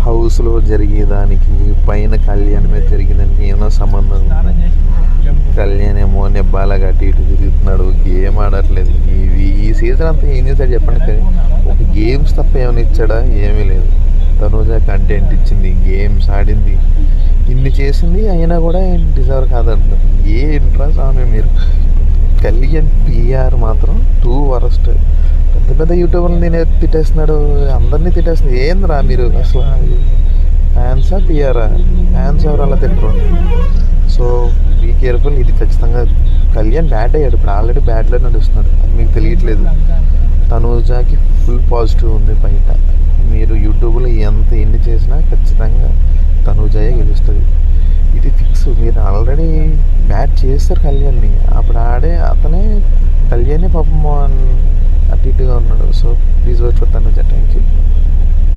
హౌస్లో జరిగేదానికి పైన కళ్యాణ్ మీద జరిగేదానికి ఏమో సంబంధం ఉంది. కళ్యాణ్ ఏమో నెబ్బాలాగా అటు ఇటు తిరుగుతున్నాడు, గేమ్ ఆడట్లేదు. ఈ సీజన్ అంతా ఏం చేశాడు చెప్పండి. కానీ ఒక గేమ్స్ తప్ప ఏమైనా ఇచ్చాడా? ఏమీ లేదు. తనూజ కంటెంట్ ఇచ్చింది, గేమ్స్ ఆడింది, ఇన్ని చేసింది, అయినా కూడా డిజర్వ్ కాదంటున్నారు. ఏ ఇంట్రెస్ట్ అవును మీరు. కళ్యాణ్ పిఆర్ మాత్రం 2 వరస్ట్. పెద్ద పెద్ద యూట్యూబర్ని తిట్టేస్తున్నాడు, అందరినీ తిట్టేస్తున్నాడు. ఏందిరా మీరు అసలు ఫ్యాన్సా పిఆరా? ఫ్యాన్స్ ఎవరు అలా తిట్టరు. So be careful. ఇది ఖచ్చితంగా కళ్యాణ్ బ్యాడ్ అయ్యాడు. ఇప్పుడు ఆల్రెడీ బ్యాడ్లో నడుస్తున్నాడు, అది మీకు తెలియట్లేదు. తనూజాకి ఫుల్ పాజిటివ్ ఉంది బయట. మీరు యూట్యూబ్లో ఎన్ని చేసినా ఖచ్చితంగా తనూజాయే గెలుస్తుంది, ఇది ఫిక్స్. మీరు ఆల్రెడీ బ్యాట్ చేస్తారు కళ్యాణ్ని, అప్పుడు అతనే కళ్యాణే పాపం అటు ఇటుగా ఉన్నాడు. So please wait for Tanuja. Thank you.